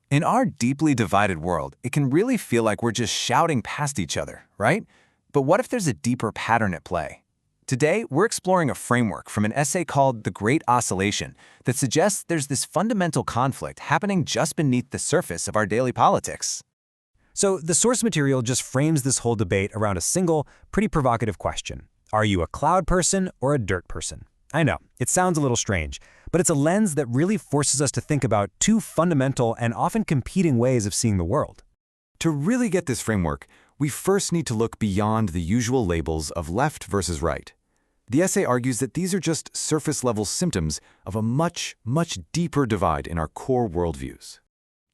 In our deeply divided world, it can really feel like we're just shouting past each other, right? But what if there's a deeper pattern at play? Today, we're exploring a framework from an essay called The Great Oscillation that suggests there's this fundamental conflict happening just beneath the surface of our daily politics. So the source material just frames this whole debate around a single, pretty provocative question. Are you a cloud person or a dirt person? I know, it sounds a little strange, but it's a lens that really forces us to think about two fundamental and often competing ways of seeing the world. To really get this framework, we first need to look beyond the usual labels of left versus right. The essay argues that these are just surface-level symptoms of a much, much deeper divide in our core worldviews.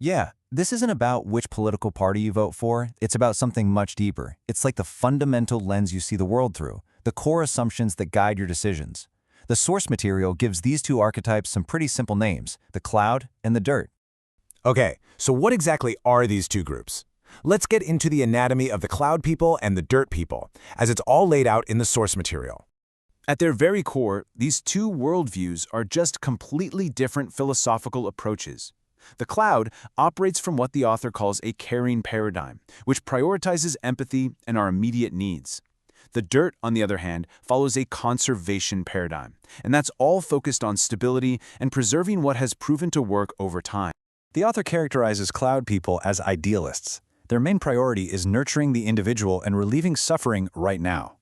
Yeah, this isn't about which political party you vote for. It's about something much deeper. It's like the fundamental lens you see the world through, the core assumptions that guide your decisions. The source material gives these two archetypes some pretty simple names, the cloud and the dirt. Okay, so what exactly are these two groups? Let's get into the anatomy of the cloud people and the dirt people, as it's all laid out in the source material. At their very core, these two worldviews are just completely different philosophical approaches. The cloud operates from what the author calls a caring paradigm, which prioritizes empathy and our immediate needs. The dirt, on the other hand, follows a conservation paradigm, and that's all focused on stability and preserving what has proven to work over time. The author characterizes cloud people as idealists. Their main priority is nurturing the individual and relieving suffering right now.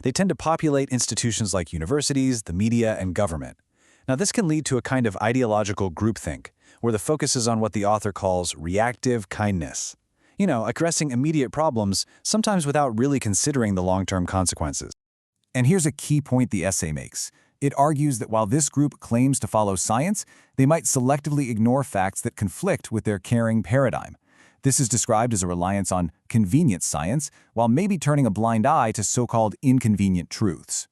They tend to populate institutions like universities, the media, and government. Now, this can lead to a kind of ideological groupthink, where the focus is on what the author calls reactive kindness. Addressing immediate problems, sometimes without really considering the long-term consequences. And here's a key point the essay makes. It argues that while this group claims to follow science, they might selectively ignore facts that conflict with their caring paradigm. This is described as a reliance on convenient science, while maybe turning a blind eye to so-called inconvenient truths.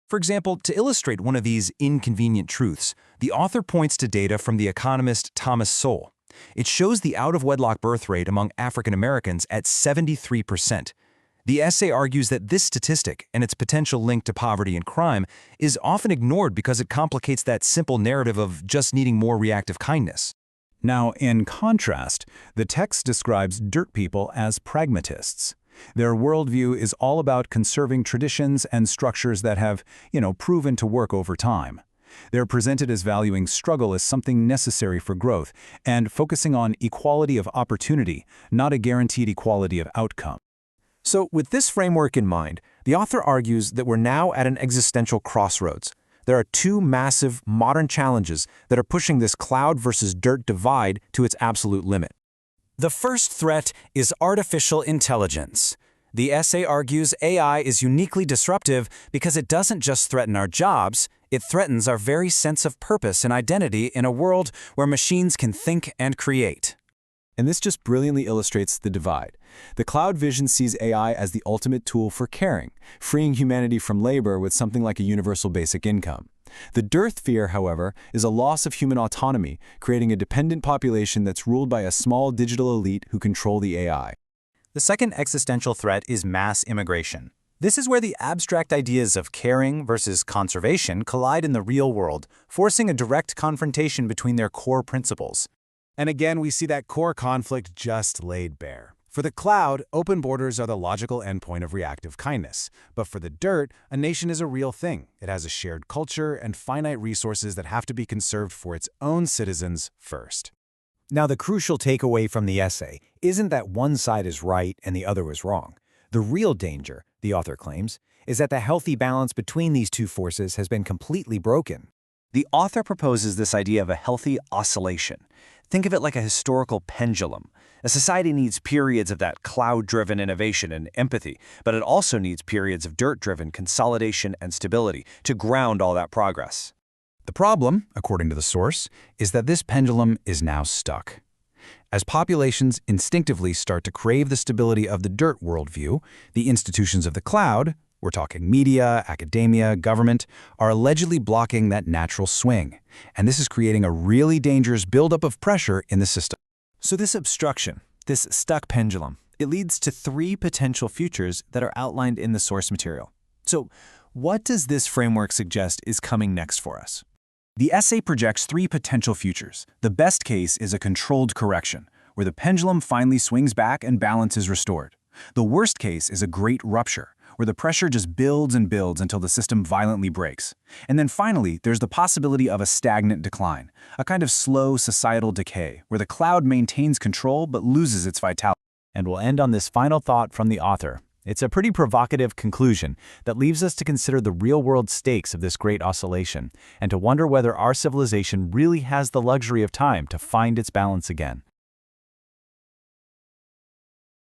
For example, to illustrate one of these inconvenient truths, the author points to data from the economist Thomas Sowell. It shows the out-of-wedlock birth rate among African Americans at 73%. The essay argues that this statistic and its potential link to poverty and crime is often ignored because it complicates that simple narrative of just needing more reactive kindness. Now, in contrast, the text describes dirt people as pragmatists. Their worldview is all about conserving traditions and structures that have, proven to work over time. They're presented as valuing struggle as something necessary for growth and focusing on equality of opportunity, not a guaranteed equality of outcome. So with this framework in mind, the author argues that we're now at an existential crossroads. There are two massive modern challenges that are pushing this cloud versus dirt divide to its absolute limit. The first threat is artificial intelligence. The essay argues AI is uniquely disruptive because it doesn't just threaten our jobs, it threatens our very sense of purpose and identity in a world where machines can think and create. And this just brilliantly illustrates the divide. The cloud vision sees AI as the ultimate tool for caring, freeing humanity from labor with something like a universal basic income. The dirt fear, however, is a loss of human autonomy, creating a dependent population that's ruled by a small digital elite who control the AI. The second existential threat is mass immigration. This is where the abstract ideas of caring versus conservation collide in the real world, forcing a direct confrontation between their core principles. And again, we see that core conflict just laid bare. For the cloud, open borders are the logical endpoint of reactive kindness. But for the dirt, a nation is a real thing. It has a shared culture and finite resources that have to be conserved for its own citizens first. Now, the crucial takeaway from the essay isn't that one side is right and the other is wrong. The real danger, the author claims, is that the healthy balance between these two forces has been completely broken. The author proposes this idea of a healthy oscillation. Think of it like a historical pendulum. A society needs periods of that cloud-driven innovation and empathy, but it also needs periods of dirt-driven consolidation and stability to ground all that progress. The problem, according to the source, is that this pendulum is now stuck. As populations instinctively start to crave the stability of the dirt worldview, the institutions of the cloud, we're talking media, academia, government, are allegedly blocking that natural swing. And this is creating a really dangerous buildup of pressure in the system. So this obstruction, this stuck pendulum, it leads to three potential futures that are outlined in the source material. So what does this framework suggest is coming next for us? The essay projects three potential futures. The best case is a controlled correction, where the pendulum finally swings back and balance is restored. The worst case is a great rupture, where the pressure just builds and builds until the system violently breaks. And then finally, there's the possibility of a stagnant decline, a kind of slow societal decay, where the cloud maintains control but loses its vitality. And we'll end on this final thought from the author. It's a pretty provocative conclusion that leaves us to consider the real-world stakes of this great oscillation and to wonder whether our civilization really has the luxury of time to find its balance again.